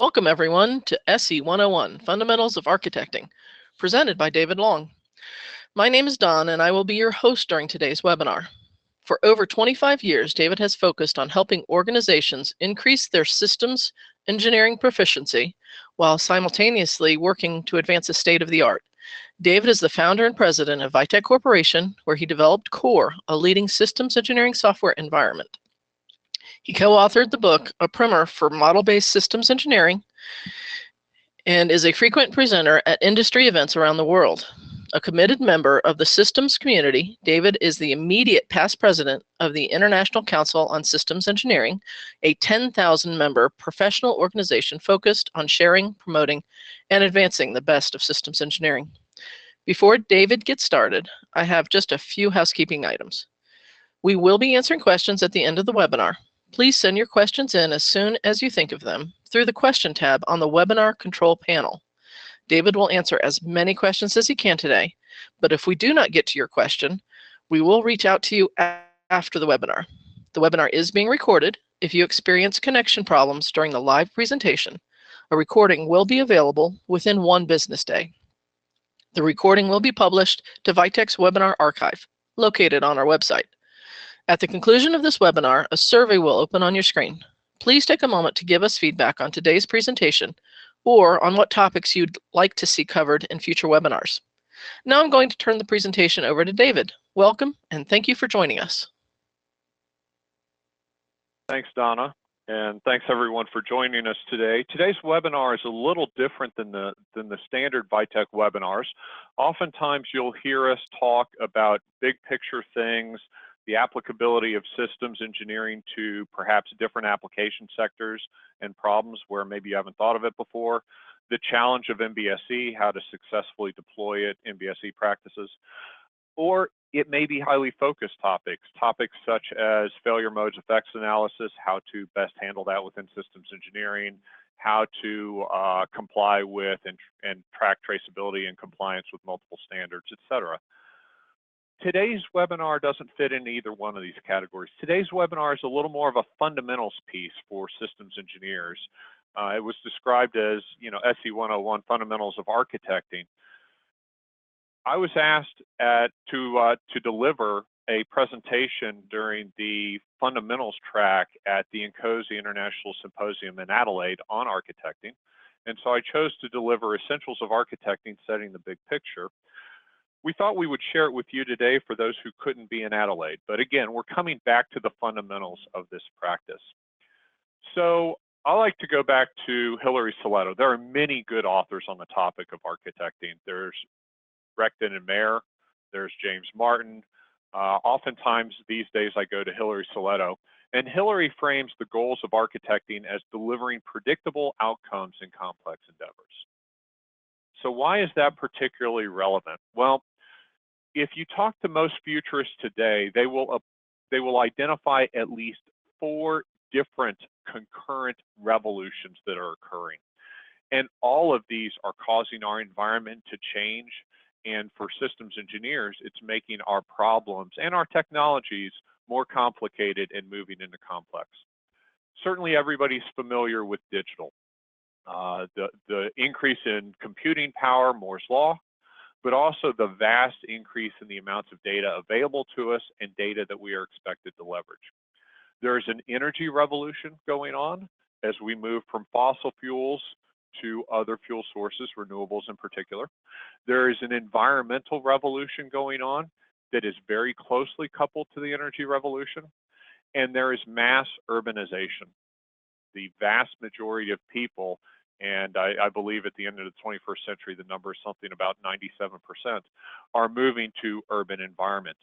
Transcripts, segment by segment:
Welcome everyone to SE 101, Fundamentals of Architecting, presented by David Long. My name is Don and I will be your host during today's webinar. For over 25 years, David has focused on helping organizations increase their systems engineering proficiency while simultaneously working to advance the state of the art. David is the founder and president of Vitec Corporation, where he developed Core, a leading systems engineering software environment. He co-authored the book, A Primer for Model-Based Systems Engineering, and is a frequent presenter at industry events around the world. A committed member of the systems community, David is the immediate past president of the International Council on Systems Engineering, a 10,000-member professional organization focused on sharing, promoting, and advancing the best of systems engineering. Before David gets started, I have just a few housekeeping items. We will be answering questions at the end of the webinar. Please send your questions in as soon as you think of them through the question tab on the webinar control panel. David will answer as many questions as he can today, but if we do not get to your question, we will reach out to you after the webinar. The webinar is being recorded. If you experience connection problems during the live presentation, a recording will be available within 1 business day. The recording will be published to Vitec's webinar archive, located on our website. At the conclusion of this webinar, a survey will open on your screen. Please take a moment to give us feedback on today's presentation or on what topics you'd like to see covered in future webinars. Now I'm going to turn the presentation over to David. Welcome and thank you for joining us. Thanks, Donna, and thanks everyone for joining us today. Today's webinar is a little different than the standard Vitec webinars. Oftentimes you'll hear us talk about big picture things, the applicability of systems engineering to perhaps different application sectors and problems where maybe you haven't thought of it before, the challenge of MBSE, how to successfully deploy it, MBSE practices, or it may be highly focused topics such as failure modes effects analysis, how to best handle that within systems engineering, how to comply with and track traceability and compliance with multiple standards, etc. Today's webinar doesn't fit in either one of these categories. Today's webinar is a little more of a fundamentals piece for systems engineers. It was described as, SE 101, Fundamentals of Architecting. I was asked to deliver a presentation during the fundamentals track at the Nkosi International Symposium in Adelaide on architecting. And so I chose to deliver Essentials of Architecting, Setting the Big Picture. We thought we would share it with you today for those who couldn't be in Adelaide. But again, we're coming back to the fundamentals of this practice. So I like to go back to Hilary Sillitto. There are many good authors on the topic of architecting. There's Recton and Mayer, there's James Martin. Oftentimes these days I go to Hilary Sillitto. And Hilary frames the goals of architecting as delivering predictable outcomes in complex endeavors. So why is that particularly relevant? Well, if you talk to most futurists today, they will identify at least 4 different concurrent revolutions that are occurring. And all of these are causing our environment to change. And for systems engineers, it's making our problems and our technologies more complicated and moving into complex. Certainly everybody's familiar with digital. The increase in computing power, Moore's Law, but also the vast increase in the amounts of data available to us and data that we are expected to leverage. There's an energy revolution going on as we move from fossil fuels to other fuel sources, renewables in particular. There is an environmental revolution going on that is very closely coupled to the energy revolution. And there is mass urbanization. The vast majority of people, and I believe at the end of the 21st century, the number is something about 97%, are moving to urban environments.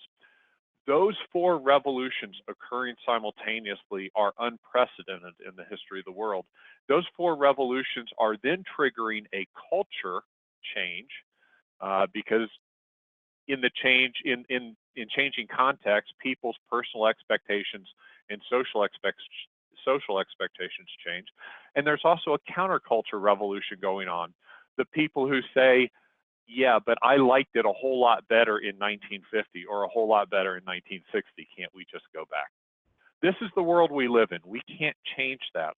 Those 4 revolutions occurring simultaneously are unprecedented in the history of the world. Those 4 revolutions are then triggering a culture change because in the changing context, people's personal expectations and social expectations change. And there's also a counterculture revolution going on. The people who say, yeah, but I liked it a whole lot better in 1950 or a whole lot better in 1960. Can't we just go back? This is the world we live in. We can't change that.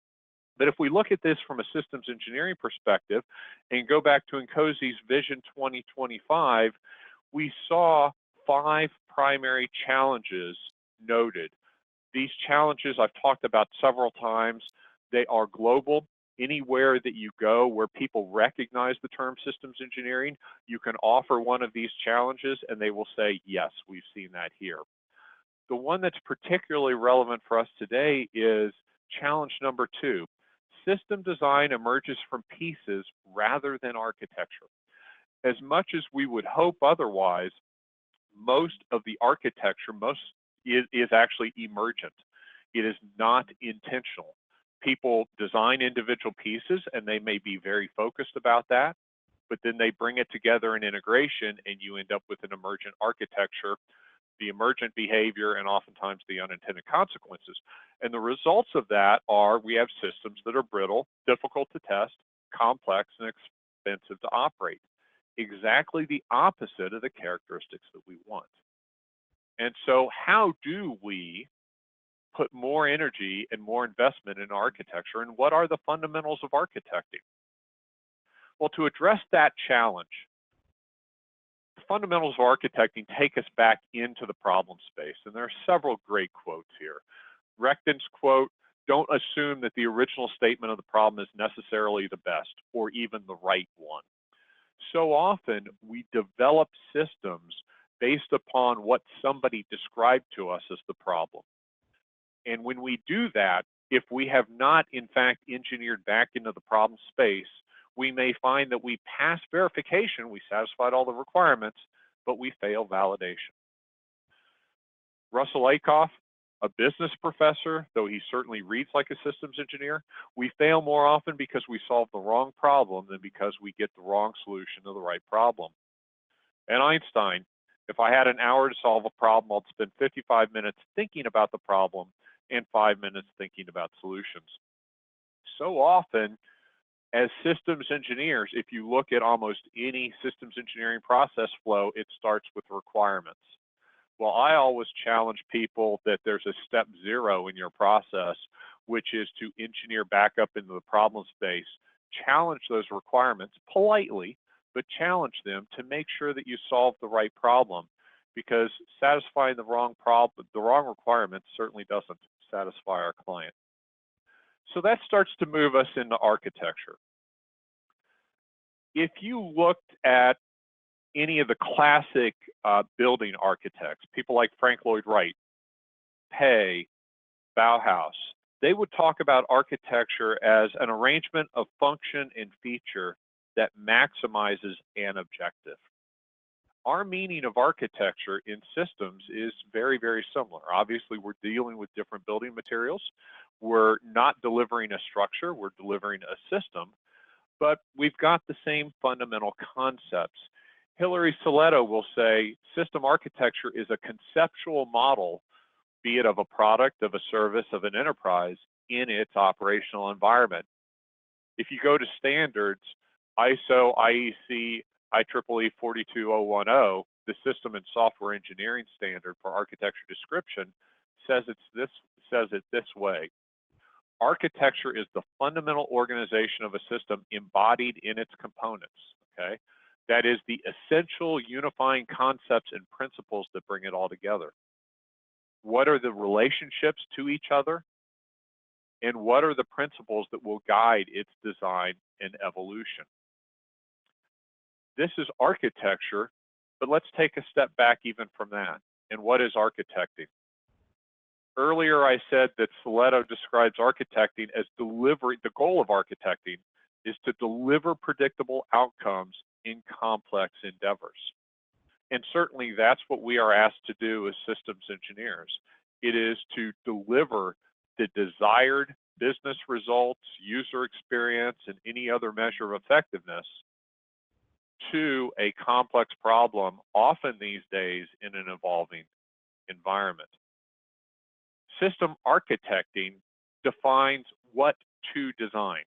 But if we look at this from a systems engineering perspective and go back to NCOSI's Vision 2025, we saw 5 primary challenges noted. These challenges I've talked about several times. They are global. Anywhere that you go where people recognize the term systems engineering, you can offer one of these challenges and they will say, yes, we've seen that here. The one that's particularly relevant for us today is challenge number 2. System design emerges from pieces rather than architecture. As much as we would hope otherwise, most of the architecture is actually emergent. It is not intentional. People design individual pieces and they may be very focused about that, but then they bring it together in integration and you end up with an emergent architecture, the emergent behavior, and oftentimes the unintended consequences. And the results of that are we have systems that are brittle, difficult to test, complex, and expensive to operate. Exactly the opposite of the characteristics that we want. And so how do we put more energy and more investment in architecture, and what are the fundamentals of architecting? Well, to address that challenge, the fundamentals of architecting take us back into the problem space, and there are several great quotes here. Rechten's quote, "Don't assume that the original statement of the problem is necessarily the best or even the right one." So often we develop systems based upon what somebody described to us as the problem. And when we do that, if we have not in fact engineered back into the problem space, we may find that we pass verification, we satisfied all the requirements, but we fail validation. Russell Akoff, a business professor, though he certainly reads like a systems engineer, we fail more often because we solve the wrong problem than because we get the wrong solution to the right problem. And Einstein, if I had an hour to solve a problem, I'd spend 55 minutes thinking about the problem and 5 minutes thinking about solutions. So often, as systems engineers, if you look at almost any systems engineering process flow, it starts with requirements. Well, I always challenge people that there's a step 0 in your process, which is to engineer back up into the problem space, challenge those requirements politely, but challenge them to make sure that you solve the right problem, because satisfying the wrong requirements certainly doesn't satisfy our client. So that starts to move us into architecture. If you looked at any of the classic building architects, people like Frank Lloyd Wright, Pei, Bauhaus, they would talk about architecture as an arrangement of function and feature that maximizes an objective. Our meaning of architecture in systems is very, very similar. Obviously, we're dealing with different building materials. We're not delivering a structure, we're delivering a system, but we've got the same fundamental concepts. Hilary Sillitto will say system architecture is a conceptual model, be it of a product, of a service, of an enterprise, in its operational environment. If you go to standards, ISO, IEC, IEEE 42010, the system and software engineering standard for architecture description, says it this way. Architecture is the fundamental organization of a system embodied in its components, okay? That is the essential unifying concepts and principles that bring it all together. What are the relationships to each other? And what are the principles that will guide its design and evolution? This is architecture, but let's take a step back even from that. And what is architecting? Earlier I said that Sillitto describes architecting as delivery. The goal of architecting is to deliver predictable outcomes in complex endeavors. And certainly that's what we are asked to do as systems engineers. It is to deliver the desired business results, user experience, and any other measure of effectiveness to a complex problem, often these days in an evolving environment. System architecting defines what to design.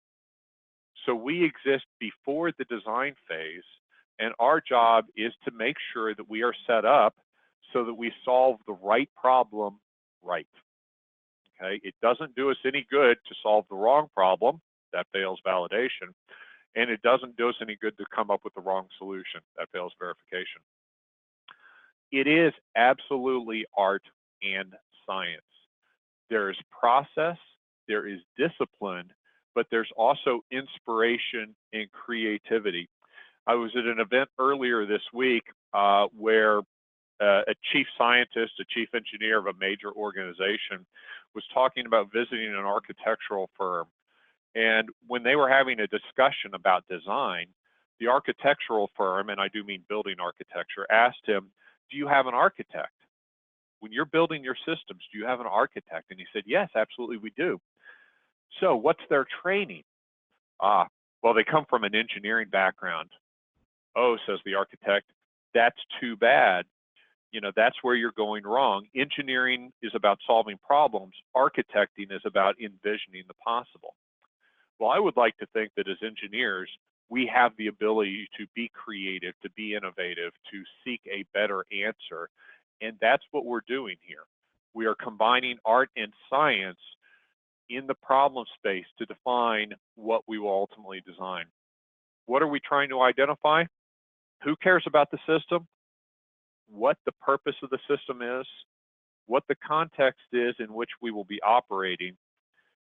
So we exist before the design phase, and our job is to make sure that we are set up so that we solve the right problem right. Okay, it doesn't do us any good to solve the wrong problem. That fails validation. And it doesn't do us any good to come up with the wrong solution. That fails verification. It is absolutely art and science. There is process, there is discipline, but there's also inspiration and creativity. I was at an event earlier this week where a chief scientist, a chief engineer of a major organization was talking about visiting an architectural firm. And when they were having a discussion about design, the architectural firm, and I do mean building architecture, asked him, do you have an architect? When you're building your systems, do you have an architect? And he said, yes, absolutely we do. So what's their training? Well, they come from an engineering background. Oh, says the architect, that's too bad. You know, that's where you're going wrong. Engineering is about solving problems. Architecting is about envisioning the possible. Well, I would like to think that as engineers, we have the ability to be creative, to be innovative, to seek a better answer. And that's what we're doing here. We are combining art and science in the problem space to define what we will ultimately design. What are we trying to identify? Who cares about the system? What the purpose of the system is? What the context is in which we will be operating?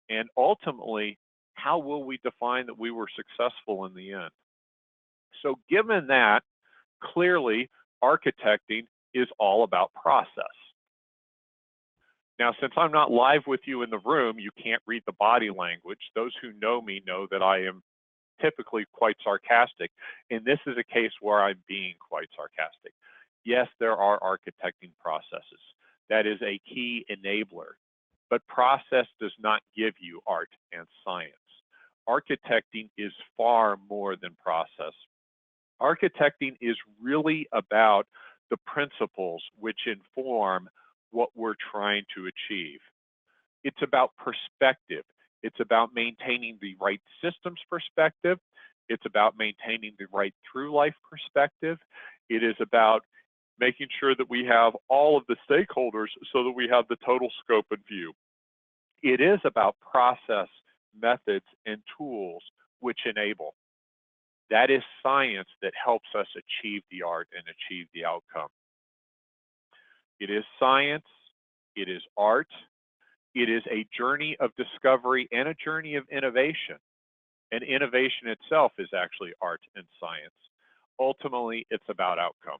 And ultimately, how will we define that we were successful in the end? So given that, clearly, architecting is all about process. Now, since I'm not live with you in the room, you can't read the body language. Those who know me know that I am typically quite sarcastic, and this is a case where I'm being quite sarcastic. Yes, there are architecting processes. That is a key enabler, but process does not give you art and science. Architecting is far more than process. Architecting is really about the principles which inform what we're trying to achieve. It's about perspective. It's about maintaining the right systems perspective. It's about maintaining the right through life perspective. It is about making sure that we have all of the stakeholders so that we have the total scope and view. It is about process, methods, and tools which enable. That is science that helps us achieve the art and achieve the outcome. It is science, it is art, it is a journey of discovery and a journey of innovation. And innovation itself is actually art and science. Ultimately, it's about outcome.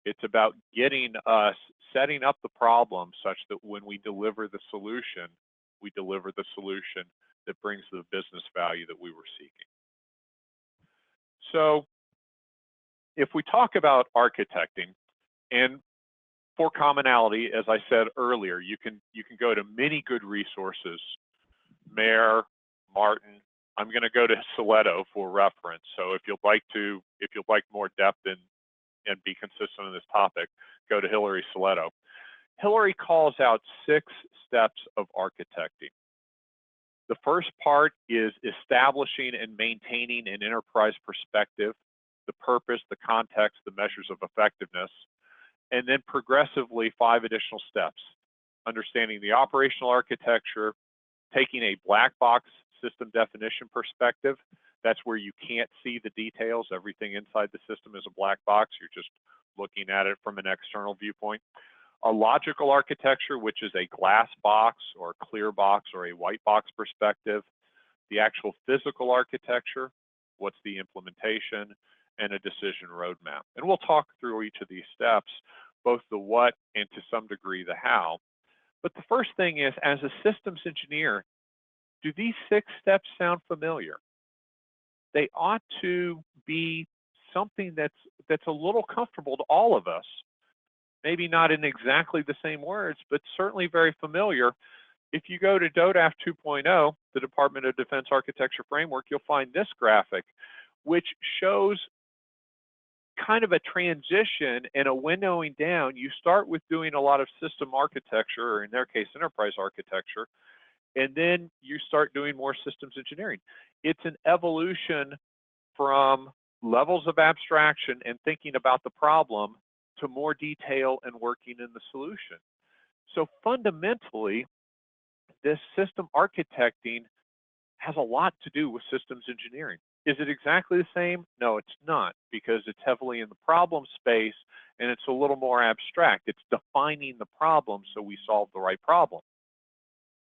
It's about getting us setting up the problem such that when we deliver the solution that brings the business value that we were seeking. So if we talk about architecting, and for commonality, as I said earlier, you can go to many good resources, Mayer, Martin. I'm going to go to Sillitto for reference. So if you'd like more depth and be consistent on this topic, go to Hilary Sillitto. Hilary calls out 6 steps of architecting. The first part is establishing and maintaining an enterprise perspective, the purpose, the context, the measures of effectiveness, and then progressively 5 additional steps. Understanding the operational architecture, taking a black box system definition perspective. That's where you can't see the details. Everything inside the system is a black box. You're just looking at it from an external viewpoint. A logical architecture, which is a glass box or a clear box or a white box perspective. The actual physical architecture, what's the implementation, and a decision roadmap. And we'll talk through each of these steps, both the what and to some degree the how. But the first thing is, as a systems engineer, do these 6 steps sound familiar? They ought to be something that's a little comfortable to all of us. Maybe not in exactly the same words, but certainly very familiar. If you go to DODAF 2.0, the Department of Defense Architecture Framework, you'll find this graphic, which shows kind of a transition and a windowing down. You start with doing a lot of system architecture, or in their case, enterprise architecture, and then you start doing more systems engineering. It's an evolution from levels of abstraction and thinking about the problem to more detail and working in the solution. So fundamentally, this system architecting has a lot to do with systems engineering. Is it exactly the same? No, it's not, because it's heavily in the problem space and it's a little more abstract. It's defining the problem so we solve the right problem.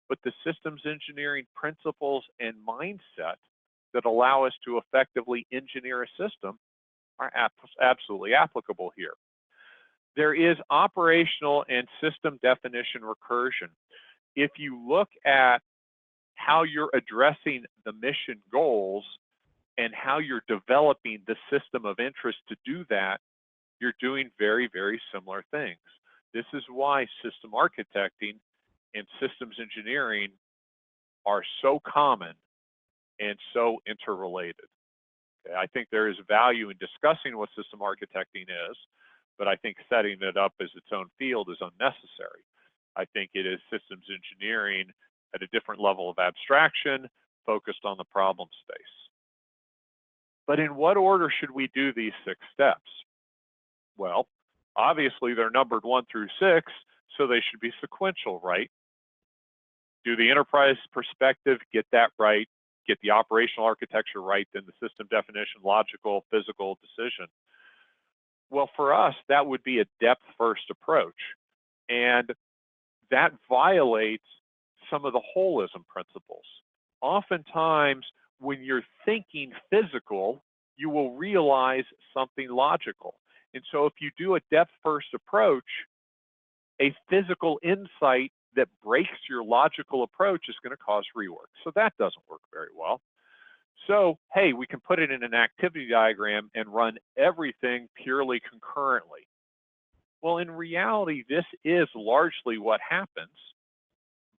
But the systems engineering principles and mindset that allow us to effectively engineer a system are absolutely applicable here. There is operational and system definition recursion. If you look at how you're addressing the mission goals and how you're developing the system of interest to do that, you're doing very, very similar things. This is why system architecting and systems engineering are so common and so interrelated. Okay, I think there is value in discussing what system architecting is, but I think setting it up as its own field is unnecessary. I think it is systems engineering at a different level of abstraction, focused on the problem space. But in what order should we do these 6 steps? Well, obviously they're numbered 1 through 6, so they should be sequential, right? Do the enterprise perspective, get that right, get the operational architecture right, then the system definition, logical, physical decision. Well, for us, that would be a depth-first approach. And that violates some of the holism principles. Oftentimes, when you're thinking physical, you will realize something logical. And so if you do a depth-first approach, a physical insight that breaks your logical approach is going to cause rework. So that doesn't work very well. So, hey, we can put it in an activity diagram and run everything purely concurrently. Well, in reality, this is largely what happens,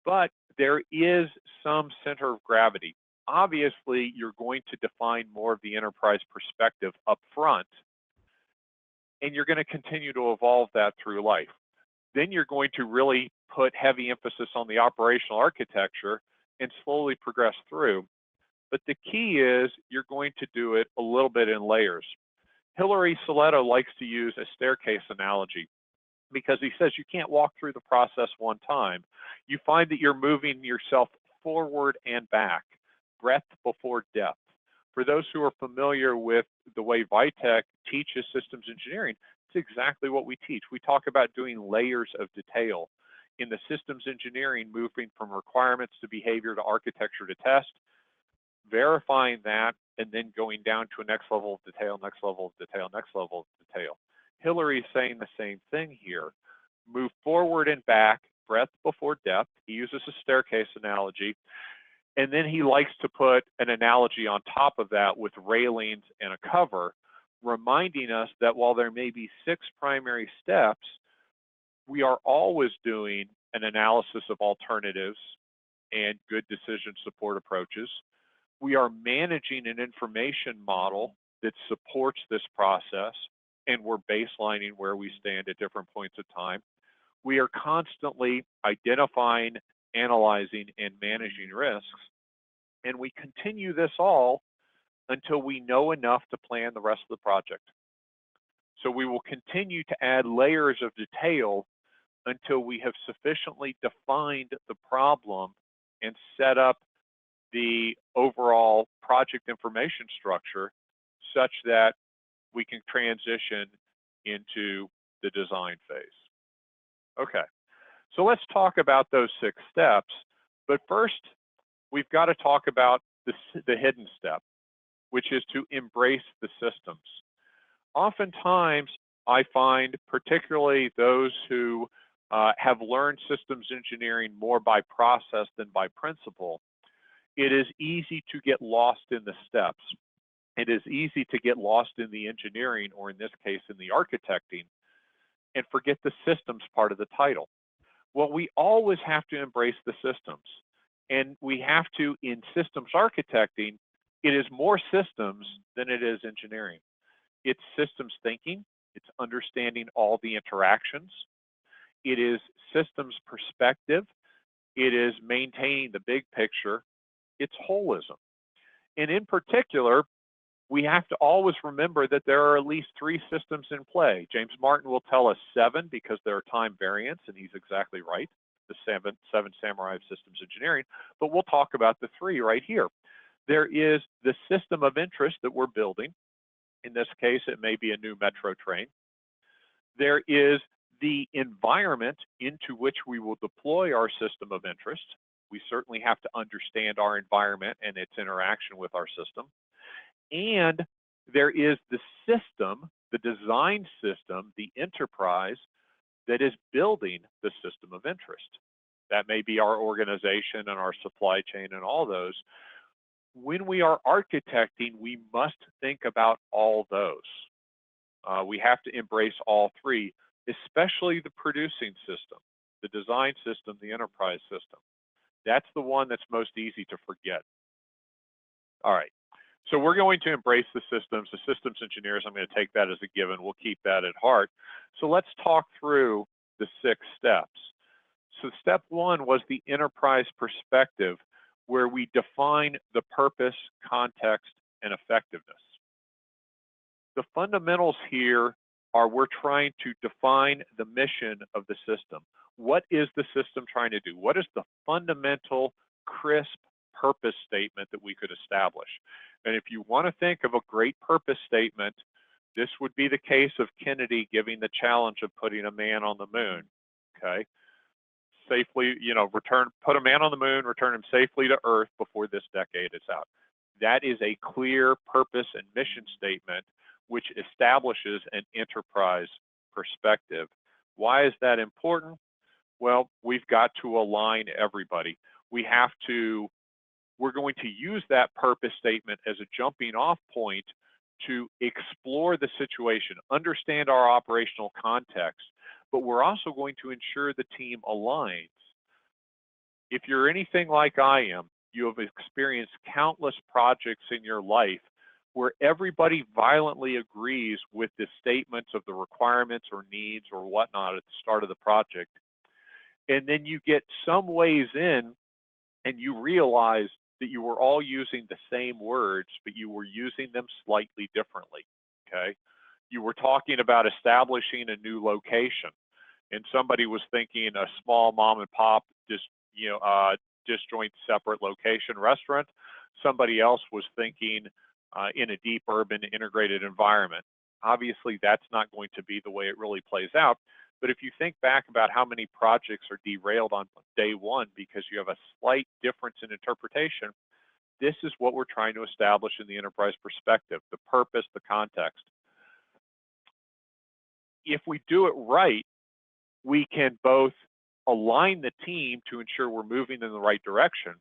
but there is some center of gravity. Obviously, you're going to define more of the enterprise perspective up front, and you're going to continue to evolve that through life. Then you're going to really put heavy emphasis on the operational architecture and slowly progress through. But the key is you're going to do it a little bit in layers. Sillitto likes to use a staircase analogy because he says you can't walk through the process one time. You find that you're moving yourself forward and back, breadth before depth. For those who are familiar with the way Vitek teaches systems engineering, it's exactly what we teach. We talk about doing layers of detail. In the systems engineering, moving from requirements to behavior to architecture to test, verifying that, and then going down to a next level of detail, next level of detail, next level of detail. Hillary's saying the same thing here. Move forward and back, breadth before depth. He uses a staircase analogy. And then he likes to put an analogy on top of that with railings and a cover, reminding us that while there may be 6 primary steps, we are always doing an analysis of alternatives and good decision support approaches. We are managing an information model that supports this process, and we're baselining where we stand at different points of time. We are constantly identifying, analyzing, and managing risks, and we continue this all until we know enough to plan the rest of the project. So we will continue to add layers of detail until we have sufficiently defined the problem and set up the overall project information structure such that we can transition into the design phase. Okay, so let's talk about those 6 steps. But first, we've got to talk about the hidden step, which is to embrace the systems. Oftentimes, I find, particularly those who have learned systems engineering more by process than by principle, it is easy to get lost in the steps. It is easy to get lost in the engineering, or in this case, in the architecting, and forget the systems part of the title. Well, we always have to embrace the systems. And we have to, in systems architecting, it is more systems than it is engineering. It's systems thinking, it's understanding all the interactions, it is systems perspective, it is maintaining the big picture, it's holism. And in particular, we have to always remember that there are at least 3 systems in play. James Martin will tell us 7 because there are time variants, and he's exactly right. the seven samurai of systems engineering, but we'll talk about the three right here. There is the system of interest that we're building. In this case, it may be a new metro train. There is the environment into which we will deploy our system of interest. We certainly have to understand our environment and its interaction with our system. And there is the system, the design system, the enterprise that is building the system of interest. That may be our organization and our supply chain and all those. When we are architecting, we must think about all those. We have to embrace all three, especially the producing system, the design system, the enterprise system. That's the one that's most easy to forget. All right, so we're going to embrace the systems engineers. I'm going to take that as a given. We'll keep that at heart. So let's talk through the 6 steps. So step 1 was the enterprise perspective, where we define the purpose, context, and effectiveness. The fundamentals here are we're trying to define the mission of the system. What is the system trying to do? What is the fundamental, crisp purpose statement that we could establish? And if you want to think of a great purpose statement, this would be the case of Kennedy giving the challenge of putting a man on the moon, okay? Safely, put a man on the moon, return him safely to Earth before this decade is out. That is a clear purpose and mission statement which establishes an enterprise perspective. Why is that important? Well, we've got to align everybody. We're going to use that purpose statement as a jumping off point to explore the situation, understand our operational context, but we're also going to ensure the team aligns. If you're anything like I am, you have experienced countless projects in your life where everybody violently agrees with the statements of the requirements or needs or whatnot at the start of the project. And then you get some ways in and you realize that you were all using the same words, but you were using them slightly differently, okay? You were talking about establishing a new location, and somebody was thinking a small mom and pop disjoint separate location restaurant. Somebody else was thinking in a deep urban integrated environment. Obviously, that's not going to be the way it really plays out. But if you think back about how many projects are derailed on day one because you have a slight difference in interpretation, this is what we're trying to establish in the enterprise perspective, the purpose, the context. If we do it right, we can both align the team to ensure we're moving in the right direction,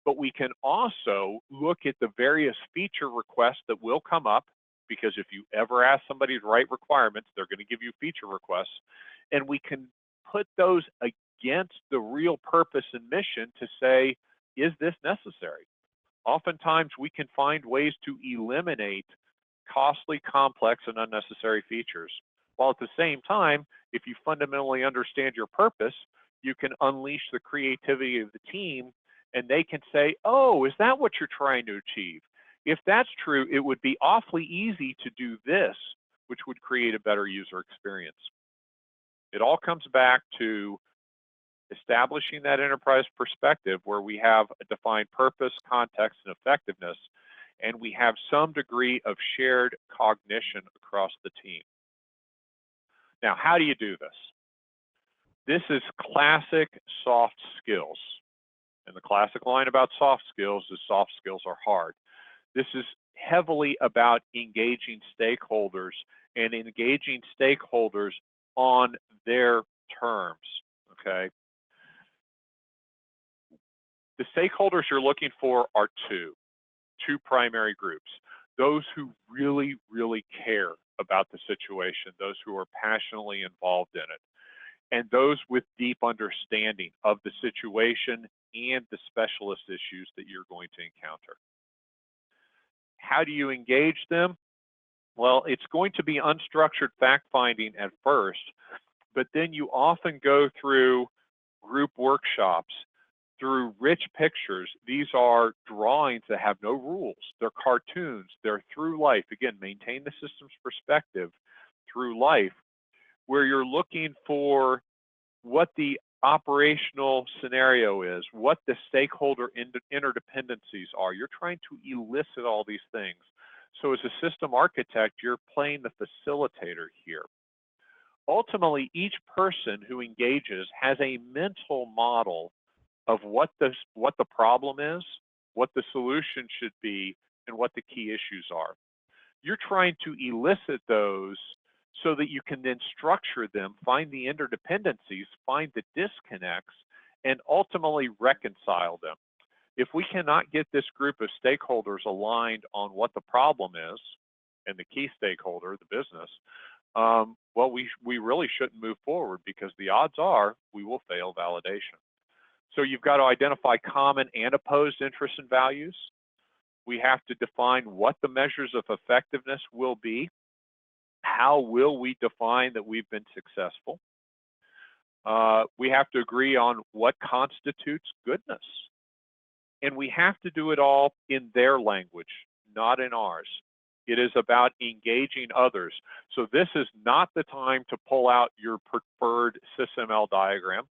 but we can also look at the various feature requests that will come up, because if you ever ask somebody to write requirements, they're going to give you feature requests, and we can put those against the real purpose and mission to say, is this necessary? Oftentimes, we can find ways to eliminate costly, complex, and unnecessary features. While at the same time, if you fundamentally understand your purpose, you can unleash the creativity of the team, and they can say, oh, is that what you're trying to achieve? If that's true, it would be awfully easy to do this, which would create a better user experience. It all comes back to establishing that enterprise perspective where we have a defined purpose, context, and effectiveness, and we have some degree of shared cognition across the team. Now, how do you do this? This is classic soft skills. And the classic line about soft skills is soft skills are hard. This is heavily about engaging stakeholders and engaging stakeholders on their terms, okay? The stakeholders you're looking for are two primary groups. Those who really, really care about the situation, those who are passionately involved in it, and those with deep understanding of the situation and the specialist issues that you're going to encounter. How do you engage them? Well, it's going to be unstructured fact-finding at first, but then you often go through group workshops, through rich pictures. These are drawings that have no rules. They're cartoons. They're through life. Again, maintain the system's perspective through life, where you're looking for what the operational scenario is, what the stakeholder interdependencies are. You're trying to elicit all these things. So as a system architect, you're playing the facilitator here. Ultimately, each person who engages has a mental model of what the problem is, what the solution should be, and what the key issues are. You're trying to elicit those so that you can then structure them, find the interdependencies, find the disconnects, and ultimately reconcile them. If we cannot get this group of stakeholders aligned on what the problem is, and the key stakeholder, the business, well, we really shouldn't move forward, because the odds are we will fail validation. So you've got to identify common and opposed interests and values. We have to define what the measures of effectiveness will be. How will we define that we've been successful? We have to agree on what constitutes goodness. And we have to do it all in their language, not in ours. It is about engaging others. So this is not the time to pull out your preferred SysML diagram,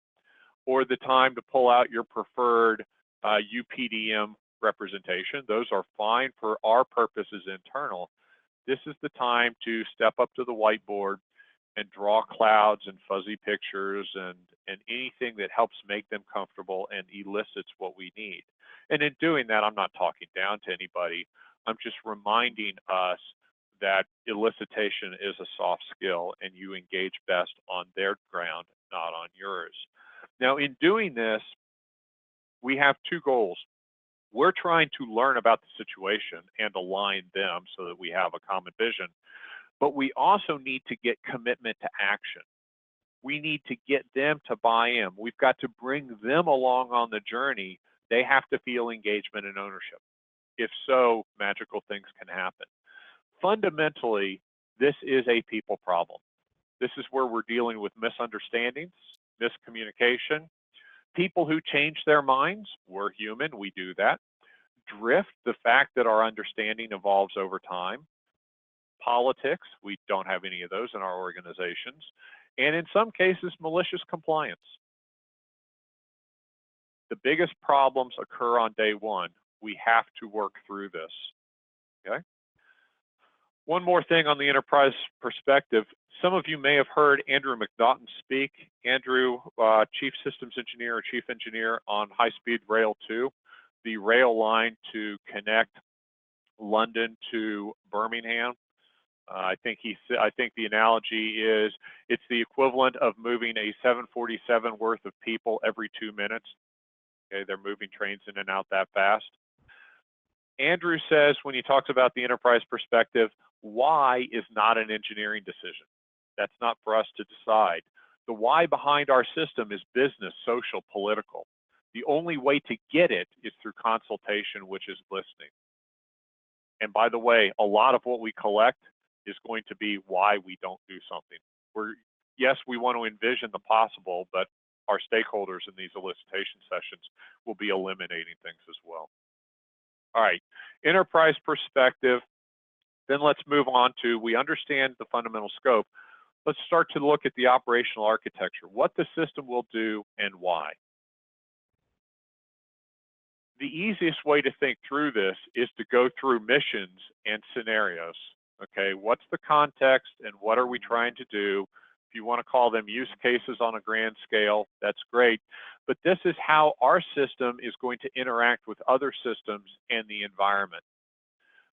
or the time to pull out your preferred UPDM representation. Those are fine for our purposes internal. This is the time to step up to the whiteboard and draw clouds and fuzzy pictures and anything that helps make them comfortable and elicits what we need. And in doing that, I'm not talking down to anybody. I'm just reminding us that elicitation is a soft skill, and you engage best on their ground, not on yours. Now, in doing this, we have two goals. We're trying to learn about the situation and align them so that we have a common vision, but we also need to get commitment to action. We need to get them to buy in. We've got to bring them along on the journey. They have to feel engagement and ownership. If so, magical things can happen. Fundamentally, this is a people problem. This is where we're dealing with misunderstandings, miscommunication, people who change their minds. We're human, we do that. Drift, the fact that our understanding evolves over time. Politics, we don't have any of those in our organizations. And in some cases, malicious compliance. The biggest problems occur on day one. We have to work through this, okay? One more thing on the enterprise perspective. Some of you may have heard Andrew McNaughton speak. Andrew, Chief Systems Engineer or Chief Engineer on High-Speed Rail 2, the rail line to connect London to Birmingham. I think the analogy is it's the equivalent of moving a 747 worth of people every 2 minutes. Okay, they're moving trains in and out that fast. Andrew says when he talks about the enterprise perspective, why is not an engineering decision. That's not for us to decide. The why behind our system is business, social, political. The only way to get it is through consultation, which is listening. And by the way, a lot of what we collect is going to be why we don't do something. Yes, we want to envision the possible, but our stakeholders in these elicitation sessions will be eliminating things as well. All right, enterprise perspective. Then let's move on to, we understand the fundamental scope. Let's start to look at the operational architecture, what the system will do and why. The easiest way to think through this is to go through missions and scenarios. Okay, what's the context and what are we trying to do? If you want to call them use cases on a grand scale, that's great. But this is how our system is going to interact with other systems and the environment.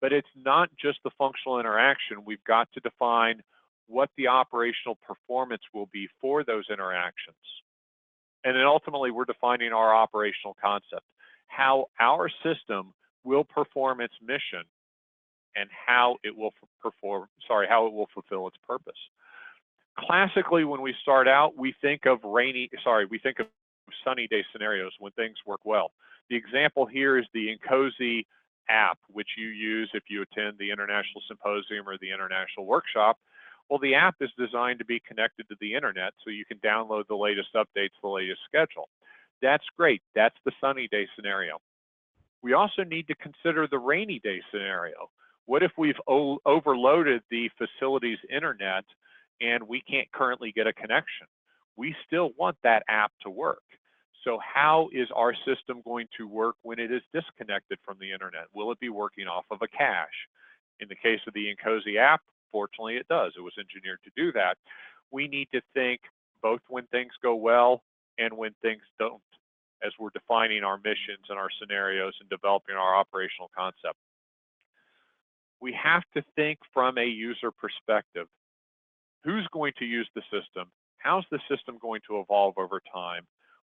But it's not just the functional interaction. We've got to define what the operational performance will be for those interactions. And then ultimately, we're defining our operational concept, how our system will perform its mission and how it will fulfill its purpose. Classically, when we start out, we think of sunny day scenarios when things work well. The example here is the Encozy app, which you use if you attend the International Symposium or the International Workshop. Well, the app is designed to be connected to the internet so you can download the latest updates, the latest schedule. That's great. That's the sunny day scenario. We also need to consider the rainy day scenario. What if we've overloaded the facility's internet and we can't currently get a connection? we still want that app to work. So how is our system going to work when it is disconnected from the internet? Will it be working off of a cache? In the case of the Encozy app, fortunately it does. It was engineered to do that. We need to think both when things go well and when things don't, as we're defining our missions and our scenarios and developing our operational concept. We have to think from a user perspective. Who's going to use the system? How's the system going to evolve over time?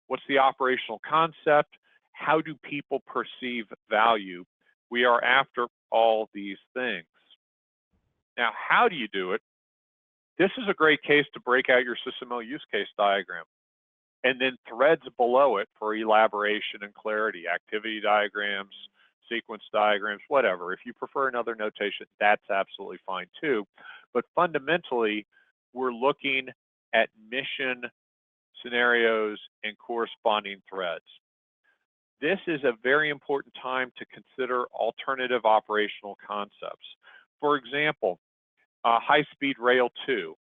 What's the operational concept? How do people perceive value? We are after all these things. Now, how do you do it? This is a great case to break out your SysML use case diagram, and then threads below it for elaboration and clarity, activity diagrams, sequence diagrams, whatever. If you prefer another notation, that's absolutely fine too. But fundamentally, we're looking at mission scenarios and corresponding threads. This is a very important time to consider alternative operational concepts. For example, high-speed rail 2.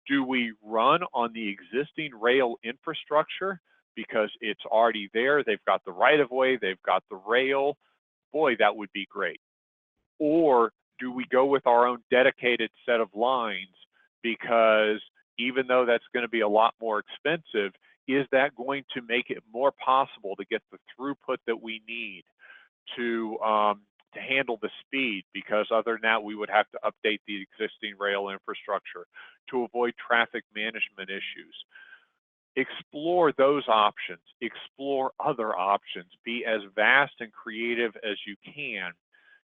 Do we run on the existing rail infrastructure because it's already there? They've got the right-of-way, they've got the rail. Boy, that would be great. Or do we go with our own dedicated set of lines because even though that's going to be a lot more expensive, is that going to make it more possible to get the throughput that we need to handle the speed? Because other than that, we would have to update the existing rail infrastructure to avoid traffic management issues. Explore those options, explore other options, be as vast and creative as you can.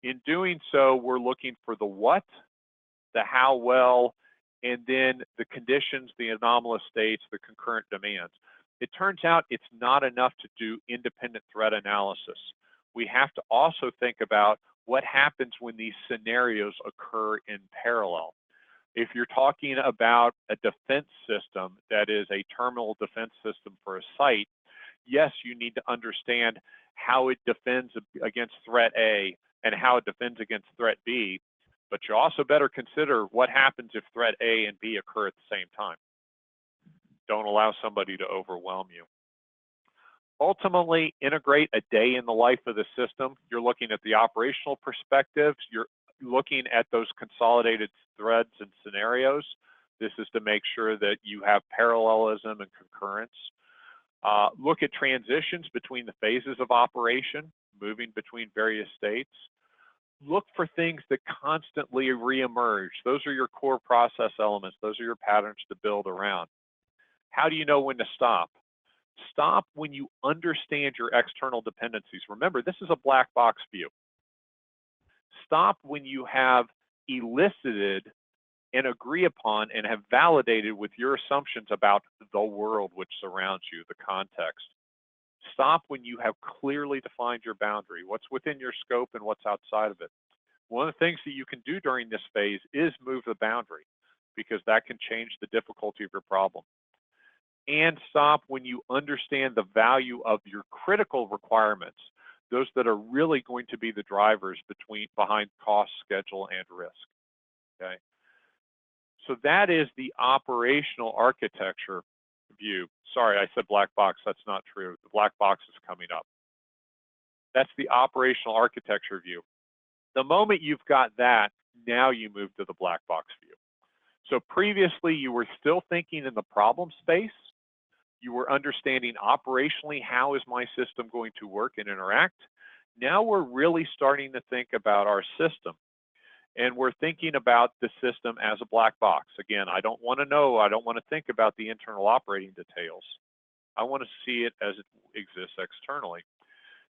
In doing so, we're looking for the what, the how well, and then the conditions, the anomalous states, the concurrent demands. It turns out it's not enough to do independent threat analysis. We have to also think about what happens when these scenarios occur in parallel. If you're talking about a defense system that is a terminal defense system for a site, yes, you need to understand how it defends against threat A and how it defends against threat B, but you also better consider what happens if threat A and B occur at the same time. Don't allow somebody to overwhelm you. Ultimately, integrate a day in the life of the system. You're looking at the operational perspectives. You're looking at those consolidated threads and scenarios. This is to make sure that you have parallelism and concurrence. Look at transitions between the phases of operation, moving between various states. Look for things that constantly reemerge. Those are your core process elements. Those are your patterns to build around. How do you know when to stop? Stop when you understand your external dependencies. Remember, this is a black box view. Stop when you have elicited and agree upon and have validated with your assumptions about the world which surrounds you, the context. Stop when you have clearly defined your boundary, what's within your scope and what's outside of it. One of the things that you can do during this phase is move the boundary, because that can change the difficulty of your problem. And stop when you understand the value of your critical requirements, those that are really going to be the drivers behind cost, schedule, and risk. Okay. So that is the operational architecture view. Sorry, I said black box. That's not true. The black box is coming up. That's the operational architecture view. The moment you've got that, now you move to the black box view. So previously, you were still thinking in the problem space. You were understanding operationally, how is my system going to work and interact? Now we're really starting to think about our system. And we're thinking about the system as a black box. Again, I don't want to know, I don't want to think about the internal operating details. I want to see it as it exists externally.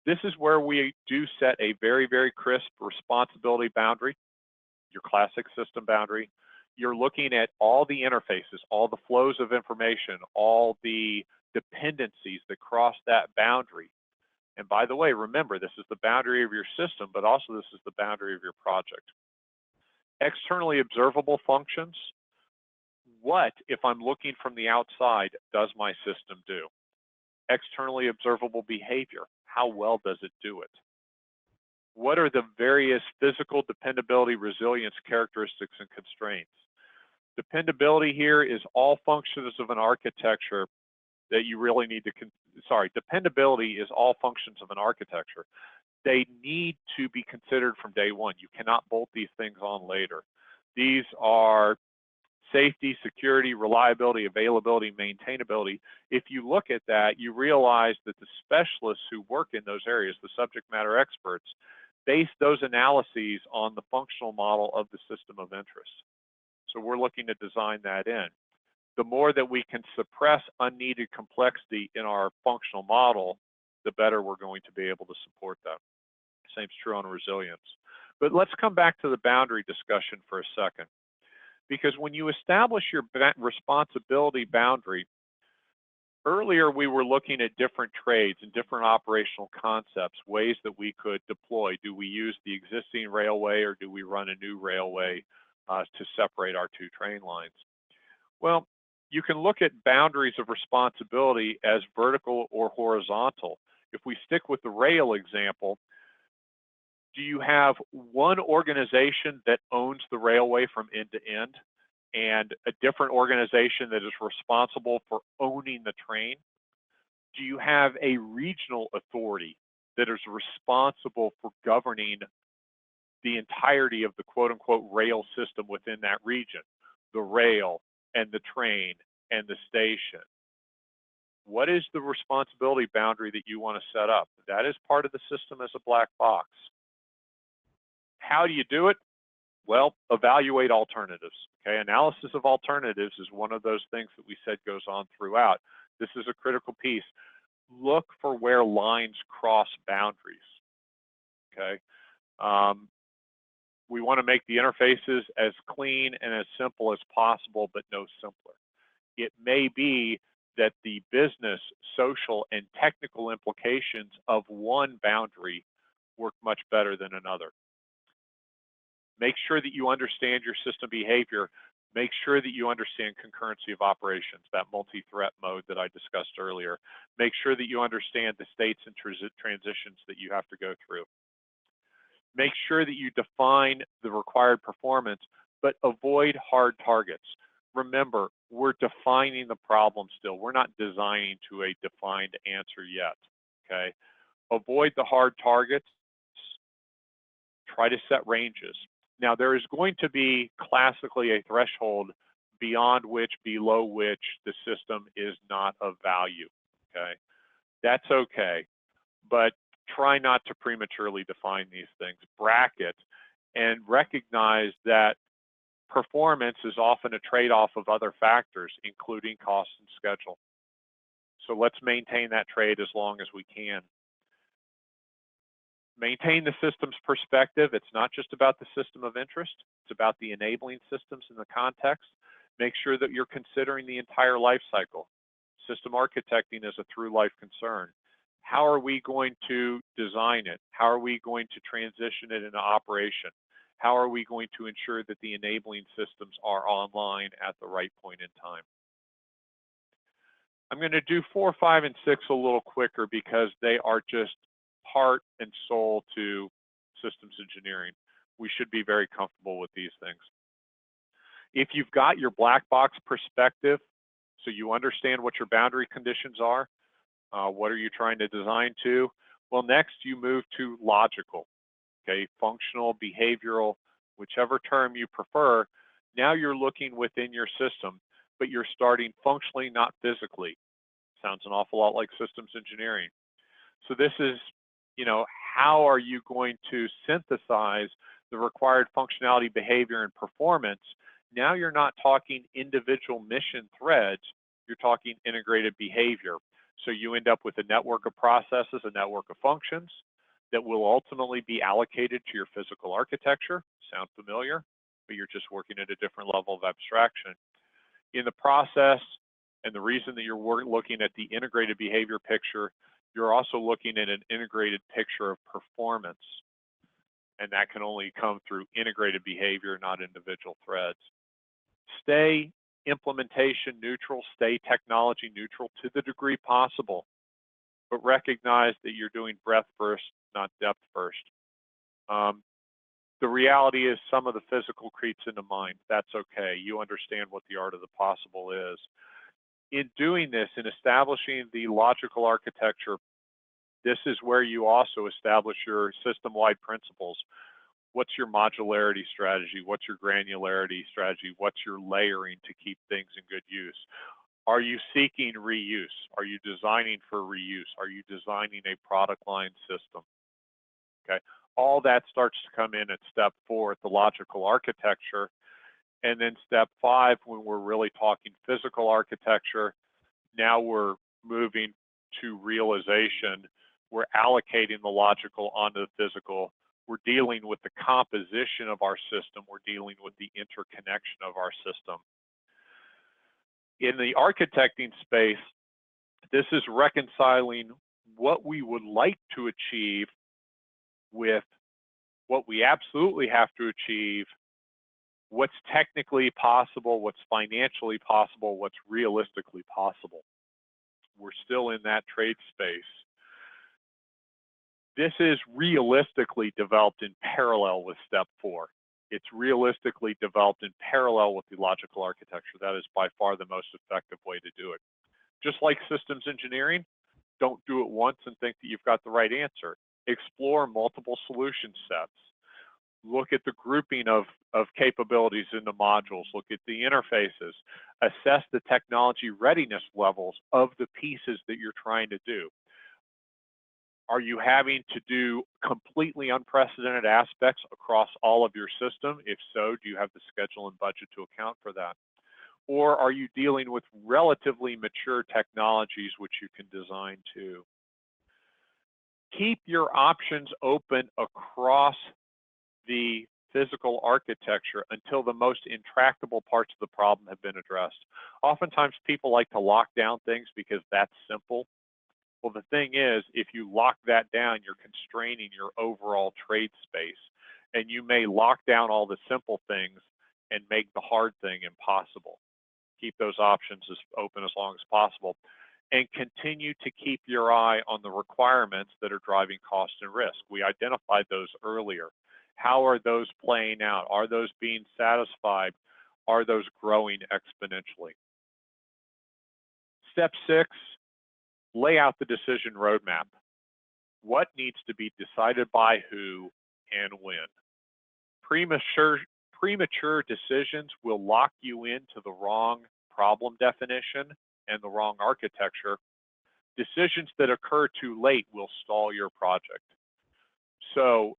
This is where we do set a very, very crisp responsibility boundary, your classic system boundary. You're looking at all the interfaces, all the flows of information, all the dependencies that cross that boundary. And by the way, remember, this is the boundary of your system, but also this is the boundary of your project. Externally observable functions. What, if I'm looking from the outside, does my system do? Externally observable behavior. How well does it do it? What are the various physical dependability, resilience characteristics and constraints? Dependability here is all functions of an architecture that you really need to, dependability is all functions of an architecture. They need to be considered from day one. You cannot bolt these things on later. These are safety, security, reliability, availability, maintainability. If you look at that, you realize that the specialists who work in those areas, the subject matter experts, base those analyses on the functional model of the system of interest. So we're looking to design that in. The more that we can suppress unneeded complexity in our functional model, the better we're going to be able to support that. Same's true on resilience. But let's come back to the boundary discussion for a second. Because when you establish your responsibility boundary, earlier we were looking at different trades and different operational concepts, ways that we could deploy. Do we use the existing railway or do we run a new railway to separate our two train lines? Well, you can look at boundaries of responsibility as vertical or horizontal. If we stick with the rail example, do you have one organization that owns the railway from end to end and a different organization that is responsible for owning the train? Do you have a regional authority that is responsible for governing the entirety of the quote-unquote rail system within that region, the rail and the train and the station? What is the responsibility boundary that you want to set up? That is part of the system as a black box. How do you do it? Well, evaluate alternatives. Okay, analysis of alternatives is one of those things that we said goes on throughout. This is a critical piece. Look for where lines cross boundaries. Okay, we want to make the interfaces as clean and as simple as possible, but no simpler. It may be that the business, social, and technical implications of one boundary work much better than another. Make sure that you understand your system behavior. Make sure that you understand concurrency of operations, that multi-threat mode that I discussed earlier. Make sure that you understand the states and transitions that you have to go through. Make sure that you define the required performance, but avoid hard targets. Remember, we're defining the problem still. We're not designing to a defined answer yet, okay? Avoid the hard targets. Try to set ranges. Now, there is going to be classically a threshold beyond which, below which, the system is not of value, okay? That's okay, but try not to prematurely define these things. Bracket and recognize that performance is often a trade-off of other factors, including cost and schedule. So let's maintain that trade as long as we can. Maintain the system's perspective. It's not just about the system of interest. It's about the enabling systems in the context. Make sure that you're considering the entire life cycle. System architecting is a through life concern. How are we going to design it? How are we going to transition it into operation? How are we going to ensure that the enabling systems are online at the right point in time? I'm going to do 4, 5, and 6 a little quicker because they are just heart and soul to systems engineering. We should be very comfortable with these things. If you've got your black box perspective, so you understand what your boundary conditions are, what are you trying to design to? Well, next you move to logical, okay, functional, behavioral, whichever term you prefer. Now you're looking within your system, but you're starting functionally, not physically. Sounds an awful lot like systems engineering. So this is, you know, how are you going to synthesize the required functionality, behavior, and performance? Now you're not talking individual mission threads, you're talking integrated behavior. So you end up with a network of processes, a network of functions that will ultimately be allocated to your physical architecture. Sound familiar? But you're just working at a different level of abstraction. In the process, and the reason that you're looking at the integrated behavior picture, you're also looking at an integrated picture of performance. And that can only come through integrated behavior, not individual threads. Stay implementation neutral, stay technology neutral to the degree possible, but recognize that you're doing breadth first, not depth first. The reality is some of the physical creeps into mind. That's okay. You understand what the art of the possible is. In doing this, in establishing the logical architecture, this is where you also establish your system-wide principles. What's your modularity strategy? What's your granularity strategy? What's your layering to keep things in good use? Are you seeking reuse? Are you designing for reuse? Are you designing a product line system? Okay, all that starts to come in at step 4 at the logical architecture. And then step 5, when we're really talking physical architecture, now we're moving to realization. We're allocating the logical onto the physical. We're dealing with the composition of our system. We're dealing with the interconnection of our system. In the architecting space, this is reconciling what we would like to achieve with what we absolutely have to achieve, what's technically possible, what's financially possible, what's realistically possible. We're still in that trade space. This is realistically developed in parallel with step 4. It's realistically developed in parallel with the logical architecture. That is by far the most effective way to do it. Just like systems engineering, don't do it once and think that you've got the right answer. Explore multiple solution sets. Look at the grouping of capabilities in the modules. Look at the interfaces. Assess the technology readiness levels of the pieces that you're trying to do. Are you having to do completely unprecedented aspects across all of your system? If so, do you have the schedule and budget to account for that? Or are you dealing with relatively mature technologies which you can design to? Keep your options open across the physical architecture until the most intractable parts of the problem have been addressed. Oftentimes people like to lock down things because that's simple. Well, the thing is, if you lock that down, you're constraining your overall trade space, and you may lock down all the simple things and make the hard thing impossible. Keep those options as open as long as possible, and continue to keep your eye on the requirements that are driving cost and risk. We identified those earlier. How are those playing out? Are those being satisfied? Are those growing exponentially? Step 6, lay out the decision roadmap. What needs to be decided by who and when? Premature decisions will lock you into the wrong problem definition and the wrong architecture. Decisions that occur too late will stall your project. So,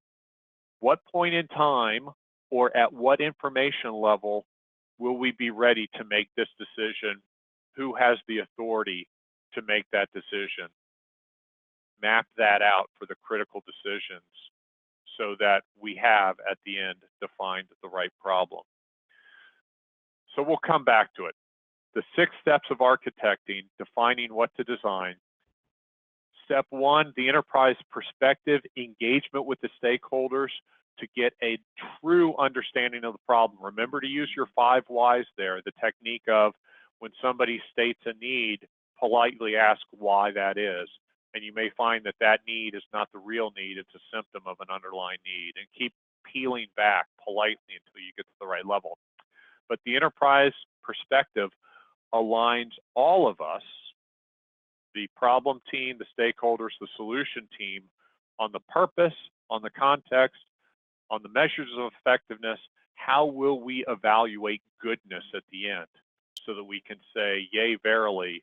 what point in time or at what information level will we be ready to make this decision? Who has the authority to make that decision? Map that out for the critical decisions so that we have at the end defined the right problem. So we'll come back to it. The 6 steps of architecting, defining what to design. Step 1, the enterprise perspective, engagement with the stakeholders to get a true understanding of the problem. Remember to use your 5 whys there, the technique of when somebody states a need, politely ask why that is. And you may find that that need is not the real need, it's a symptom of an underlying need. And keep peeling back politely until you get to the right level. But the enterprise perspective aligns all of us, the problem team, the stakeholders, the solution team, on the purpose, on the context, on the measures of effectiveness. How will we evaluate goodness at the end so that we can say, yea, verily,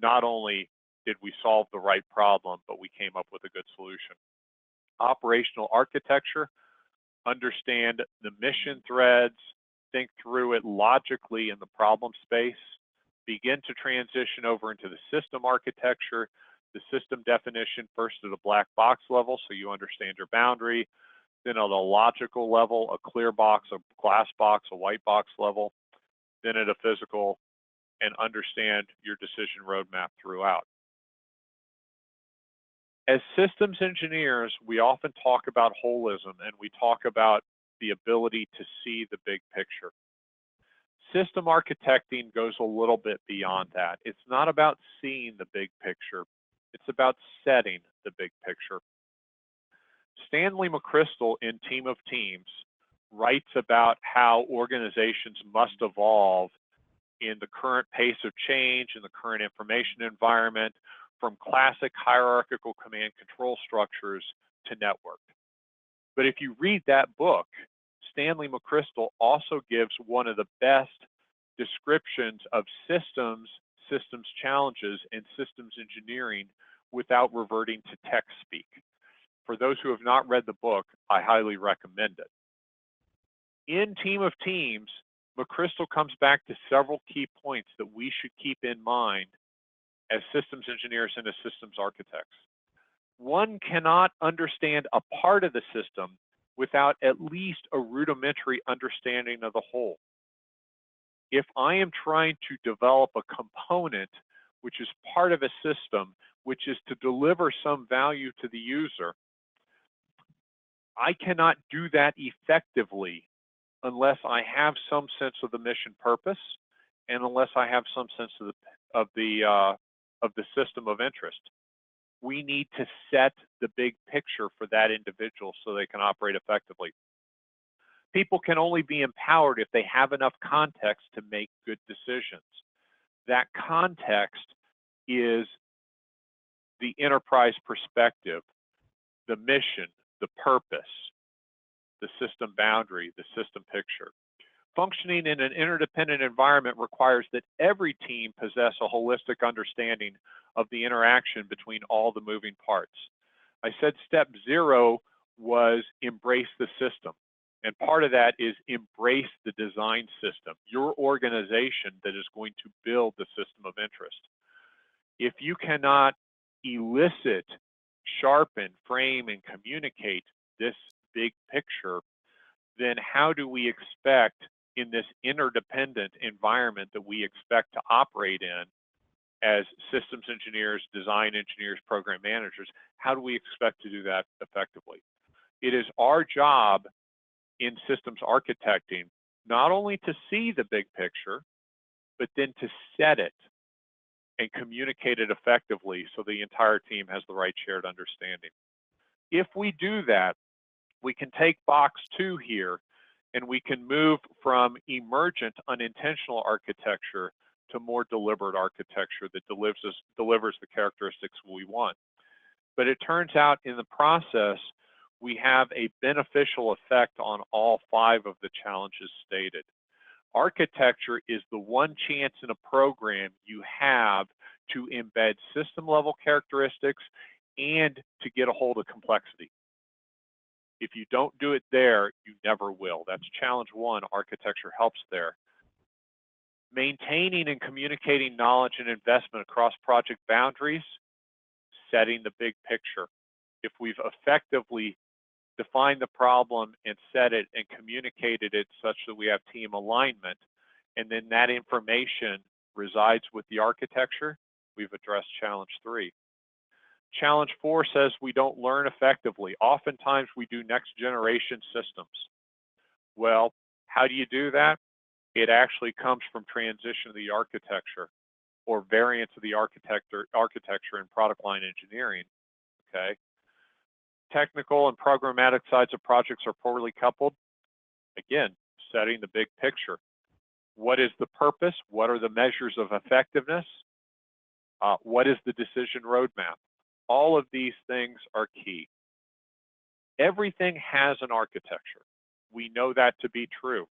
not only did we solve the right problem, but we came up with a good solution. Operational architecture, understand the mission threads, think through it logically in the problem space, begin to transition over into the system architecture, the system definition first at a black box level so you understand your boundary, then at a logical level, a clear box, a glass box, a white box level, then at a physical, and understand your decision roadmap throughout. As systems engineers, we often talk about holism and we talk about the ability to see the big picture. System architecting goes a little bit beyond that. It's not about seeing the big picture. It's about setting the big picture. Stanley McChrystal in Team of Teams writes about how organizations must evolve in the current pace of change, in the current information environment, from classic hierarchical command control structures to networked. But if you read that book, Stanley McChrystal also gives one of the best descriptions of systems challenges, and systems engineering without reverting to tech speak. For those who have not read the book, I highly recommend it. In Team of Teams, McChrystal comes back to several key points that we should keep in mind as systems engineers and as systems architects. One cannot understand a part of the system without at least a rudimentary understanding of the whole. If I am trying to develop a component which is part of a system, which is to deliver some value to the user, I cannot do that effectively unless I have some sense of the mission purpose and unless I have some sense of the system of interest. We need to set the big picture for that individual so they can operate effectively. People can only be empowered if they have enough context to make good decisions. That context is the enterprise perspective, the mission, the purpose, the system boundary, the system picture. Functioning in an interdependent environment requires that every team possess a holistic understanding of the interaction between all the moving parts. I said step 0 was embrace the system. And part of that is embrace the design system, your organization that is going to build the system of interest. If you cannot elicit, sharpen, frame, and communicate this big picture, then how do we expect in this interdependent environment that we expect to operate in as systems engineers, design engineers, program managers, how do we expect to do that effectively? It is our job in systems architecting not only to see the big picture, but then to set it and communicate it effectively so the entire team has the right shared understanding. If we do that, we can take box 2 here and we can move from emergent unintentional architecture to more deliberate architecture that delivers the characteristics we want. But it turns out in the process, we have a beneficial effect on all 5 of the challenges stated. Architecture is the one chance in a program you have to embed system level characteristics and to get a hold of complexity. If you don't do it there, you never will. That's challenge 1, architecture helps there. Maintaining and communicating knowledge and investment across project boundaries, setting the big picture. If we've effectively defined the problem and set it and communicated it such that we have team alignment, and then that information resides with the architecture, we've addressed challenge 3. Challenge 4 says we don't learn effectively. Oftentimes we do next generation systems. Well, how do you do that? It actually comes from transition of the architecture or variance of the architecture in product line engineering, okay? Technical and programmatic sides of projects are poorly coupled. Again, setting the big picture. What is the purpose? What are the measures of effectiveness? What is the decision roadmap? All of these things are key. Everything has an architecture. We know that to be true.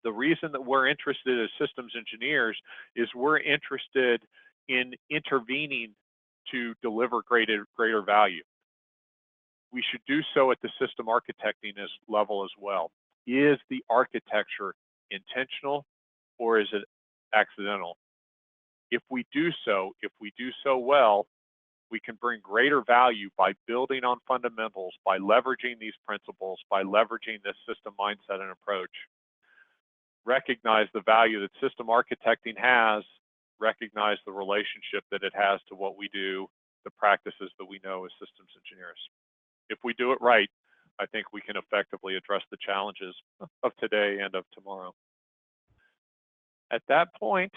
The reason that we're interested as systems engineers is we're interested in intervening to deliver greater value. We should do so at the system architecting level as well. Is the architecture intentional or is it accidental? If we do so well, we can bring greater value by building on fundamentals, by leveraging these principles, by leveraging this system mindset and approach. Recognize the value that system architecting has, recognize the relationship that it has to what we do, the practices that we know as systems engineers. If we do it right, I think we can effectively address the challenges of today and of tomorrow. At that point,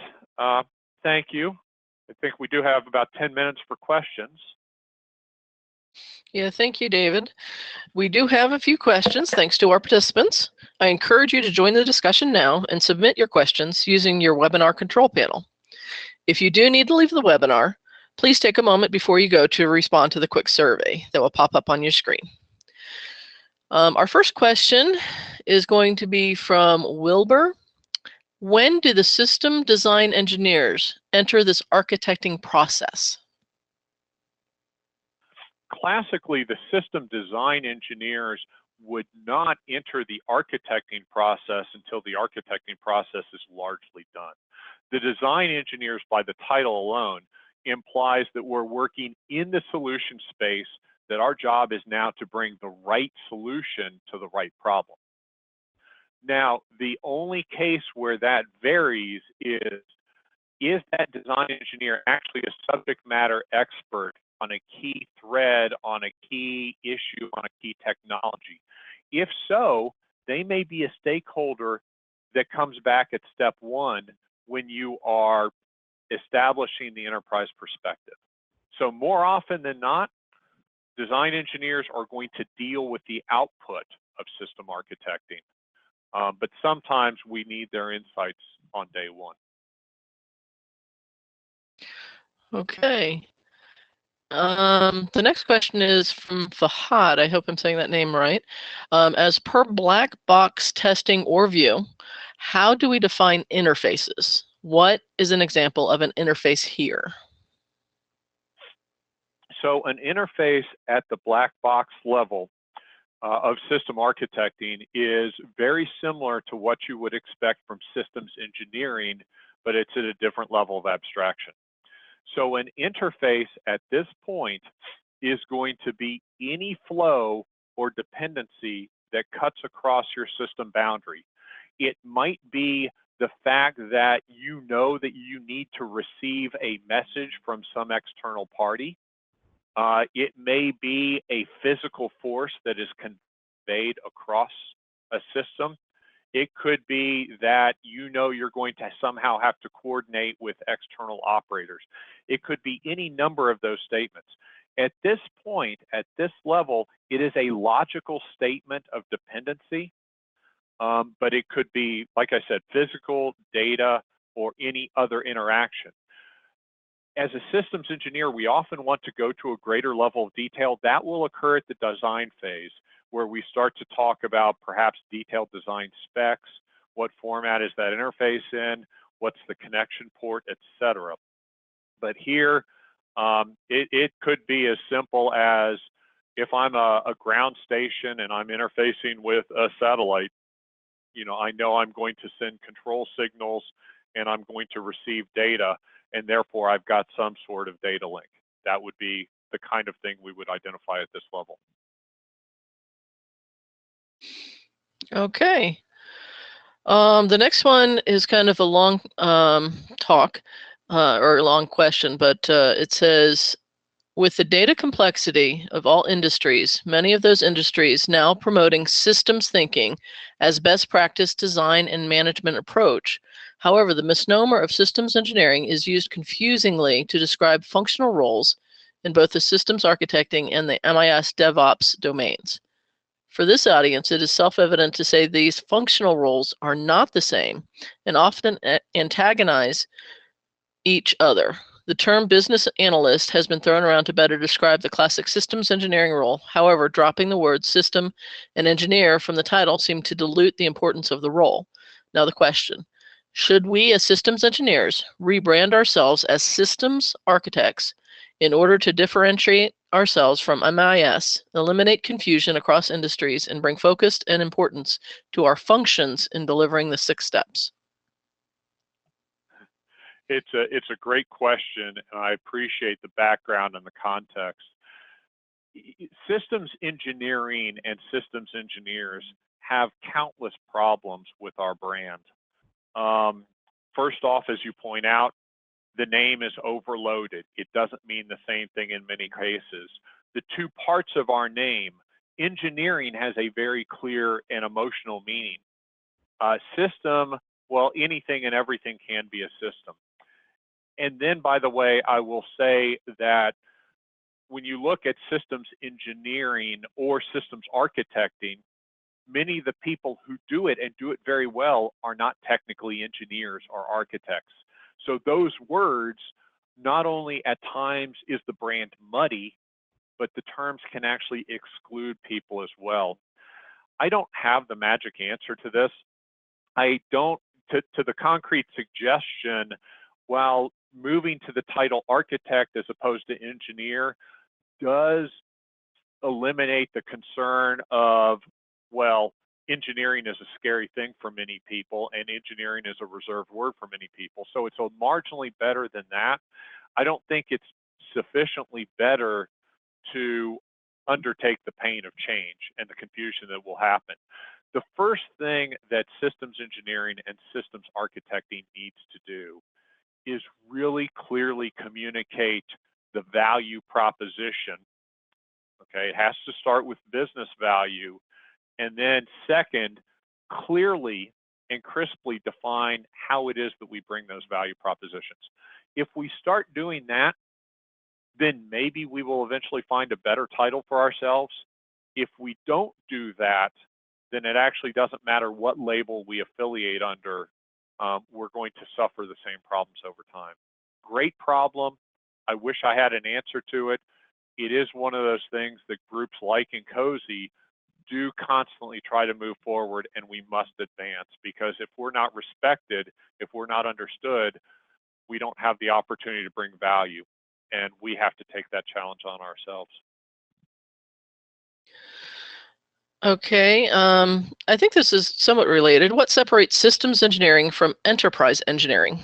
thank you. I think we do have about 10 minutes for questions. Yeah, thank you, David. We do have a few questions thanks to our participants. I encourage you to join the discussion now and submit your questions using your webinar control panel. If you do need to leave the webinar, please take a moment before you go to respond to the quick survey that will pop up on your screen. Our first question is going to be from Wilbur. When do the system design engineers enter this architecting process? Classically, the system design engineers would not enter the architecting process until the architecting process is largely done. The design engineers, by the title alone, implies that we're working in the solution space, that our job is now to bring the right solution to the right problem. Now, the only case where that varies is that design engineer actually a subject matter expert on a key thread, on a key issue, on a key technology? If so, they may be a stakeholder that comes back at step one when you are establishing the enterprise perspective. So more often than not, design engineers are going to deal with the output of system architecting, but sometimes we need their insights on day one. Okay. The next question is from Fahad. I hope I'm saying that name right. As per black box testing or view, how do we define interfaces? What is an example of an interface here? So an interface at the black box level of system architecting is very similar to what you would expect from systems engineering, but it's at a different level of abstraction. So an interface at this point is going to be any flow or dependency that cuts across your system boundary. It might be the fact that you know that you need to receive a message from some external party. It may be a physical force that is conveyed across a system. It could be that you know you're going to somehow have to coordinate with external operators. It could be any number of those statements. At this point, at this level, it is a logical statement of dependency, but it could be, like I said, physical, data, or any other interaction. As a systems engineer, we often want to go to a greater level of detail. That will occur at the design phase, where we start to talk about perhaps detailed design specs, what format is that interface in, what's the connection port, etc. But here, it could be as simple as, if I'm a ground station and I'm interfacing with a satellite, I know I'm going to send control signals and I'm going to receive data, and therefore I've got some sort of data link. That would be the kind of thing we would identify at this level. Okay. The next one is kind of a long talk or a long question, but it says, with the data complexity of all industries, many of those industries now promoting systems thinking as best practice design and management approach. However, the misnomer of systems engineering is used confusingly to describe functional roles in both the systems architecting and the MIS DevOps domains. For this audience, it is self-evident to say these functional roles are not the same and often antagonize each other. The term business analyst has been thrown around to better describe the classic systems engineering role. However, dropping the words system and engineer from the title seemed to dilute the importance of the role. Now the question, should we as systems engineers rebrand ourselves as systems architects in order to differentiate ourselves from MIS, eliminate confusion across industries, and bring focus and importance to our functions in delivering the 6 steps? It's a great question, and I appreciate the background and the context. Systems engineering and systems engineers have countless problems with our brand. First off, as you point out, the name is overloaded. It doesn't mean the same thing in many cases. The two parts of our name, engineering has a very clear and emotional meaning. System, well, anything and everything can be a system. And then, by the way, I will say that when you look at systems engineering or systems architecting, many of the people who do it and do it very well are not technically engineers or architects. So those words, not only at times is the brand muddy, but the terms can actually exclude people as well. I don't have the magic answer to this. I don't, to the concrete suggestion, while moving to the title architect as opposed to engineer does eliminate the concern of, well, engineering is a scary thing for many people and engineering is a reserved word for many people. So it's a marginally better than that. I don't think it's sufficiently better to undertake the pain of change and the confusion that will happen. The first thing that systems engineering and systems architecting needs to do is really clearly communicate the value proposition. Okay, it has to start with business value, and then second, clearly and crisply define how it is that we bring those value propositions. If we start doing that, then maybe we will eventually find a better title for ourselves. If we don't do that, then it actually doesn't matter what label we affiliate under. We're going to suffer the same problems over time. Great problem. I wish I had an answer to it. It is one of those things that groups like Cozy do constantly try to move forward, and we must advance, because if we're not respected, if we're not understood, we don't have the opportunity to bring value, and we have to take that challenge on ourselves. Okay, I think this is somewhat related. What separates systems engineering from enterprise engineering?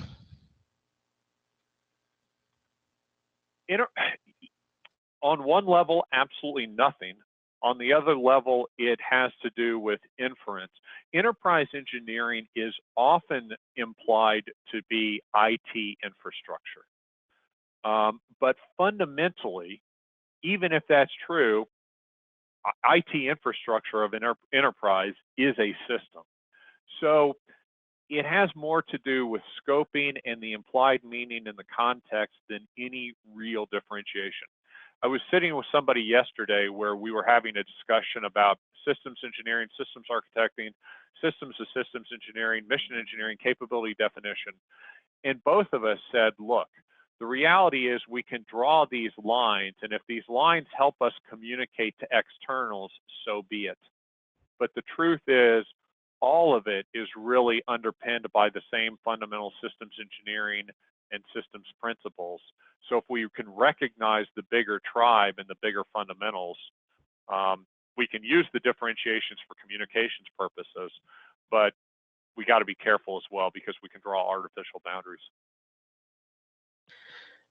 On one level, absolutely nothing. On the other level, it has to do with inference. Enterprise engineering is often implied to be IT infrastructure. But fundamentally, even if that's true, IT infrastructure of an enterprise is a system. So it has more to do with scoping and the implied meaning in the context than any real differentiation. I was sitting with somebody yesterday where we were having a discussion about systems engineering, systems architecting, systems of systems engineering, mission engineering, capability definition. And both of us said, look, the reality is we can draw these lines, and if these lines help us communicate to externals, so be it. But the truth is, all of it is really underpinned by the same fundamental systems engineering and systems principles. So if we can recognize the bigger tribe and the bigger fundamentals, we can use the differentiations for communications purposes, but we got to be careful as well, because we can draw artificial boundaries.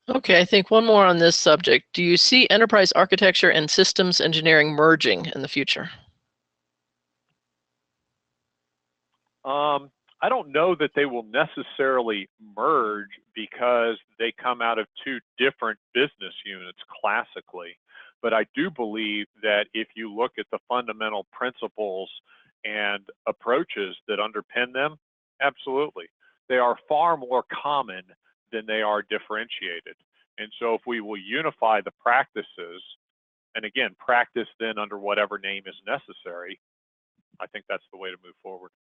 Okay, I think one more on this subject. Do you see enterprise architecture and systems engineering merging in the future? I don't know that they will necessarily merge, because they come out of two different business units classically. But I do believe that if you look at the fundamental principles and approaches that underpin them, absolutely. They are far more common than they are differentiated. And so if we will unify the practices, and again, practice then under whatever name is necessary, I think that's the way to move forward.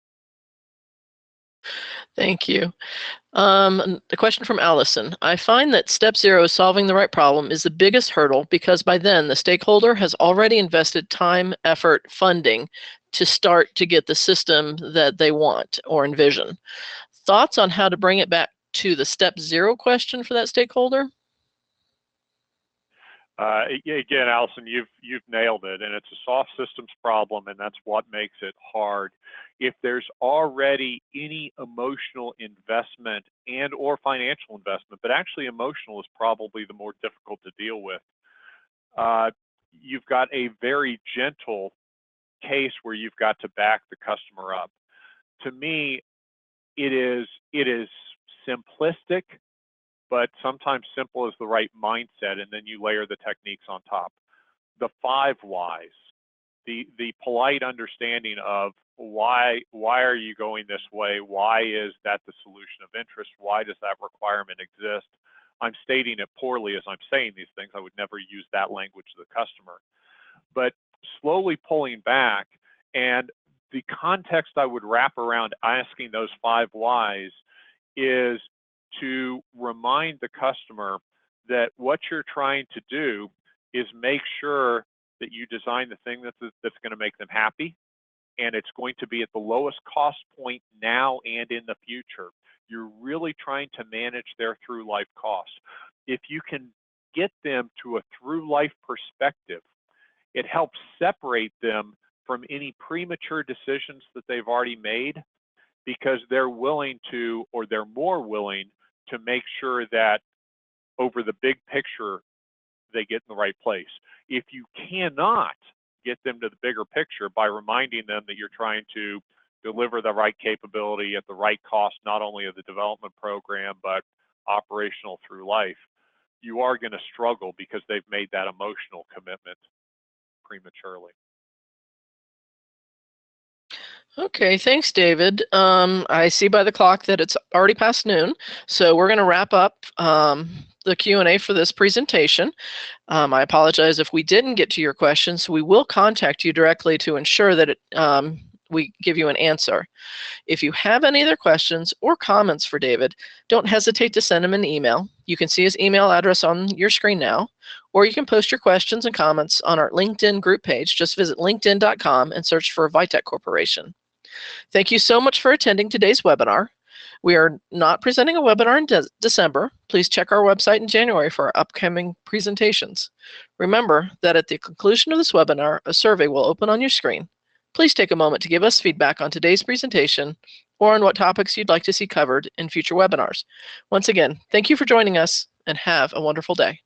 Thank you. The question from Allison. I find that step 0, solving the right problem, is the biggest hurdle, because by then the stakeholder has already invested time, effort, funding to start to get the system that they want or envision. Thoughts on how to bring it back to the step 0 question for that stakeholder? Again, Allison, you've nailed it, and it's a soft systems problem, and that's what makes it hard. If there's already any emotional investment and or financial investment, but actually emotional is probably the more difficult to deal with, you've got a very gentle case where you've got to back the customer up. To me, it is simplistic, but sometimes simple is the right mindset, and then you layer the techniques on top. The 5 whys, the polite understanding of why are you going this way? Why is that the solution of interest? Why does that requirement exist? I'm stating it poorly as I'm saying these things. I would never use that language to the customer. But slowly pulling back, and the context I would wrap around asking those 5 whys is to remind the customer that what you're trying to do is make sure that you design the thing that's going to make them happy, and it's going to be at the lowest cost point now and in the future. You're really trying to manage their through life costs. If you can get them to a through life perspective, it helps separate them from any premature decisions that they've already made, because they're willing to, or they're more willing to make sure that over the big picture, they get in the right place. If you cannot get them to the bigger picture by reminding them that you're trying to deliver the right capability at the right cost, not only of the development program, but operational through life, you are going to struggle because they've made that emotional commitment prematurely. Okay, thanks, David. I see by the clock that it's already past noon, so we're going to wrap up the Q&A for this presentation. I apologize if we didn't get to your questions. We will contact you directly to ensure that we give you an answer. If you have any other questions or comments for David, don't hesitate to send him an email. You can see his email address on your screen now, or you can post your questions and comments on our LinkedIn group page. Just visit linkedin.com and search for Vitech Corporation. Thank you so much for attending today's webinar. We are not presenting a webinar in December. Please check our website in January for our upcoming presentations. Remember that at the conclusion of this webinar, a survey will open on your screen. Please take a moment to give us feedback on today's presentation or on what topics you'd like to see covered in future webinars. Once again, thank you for joining us and have a wonderful day.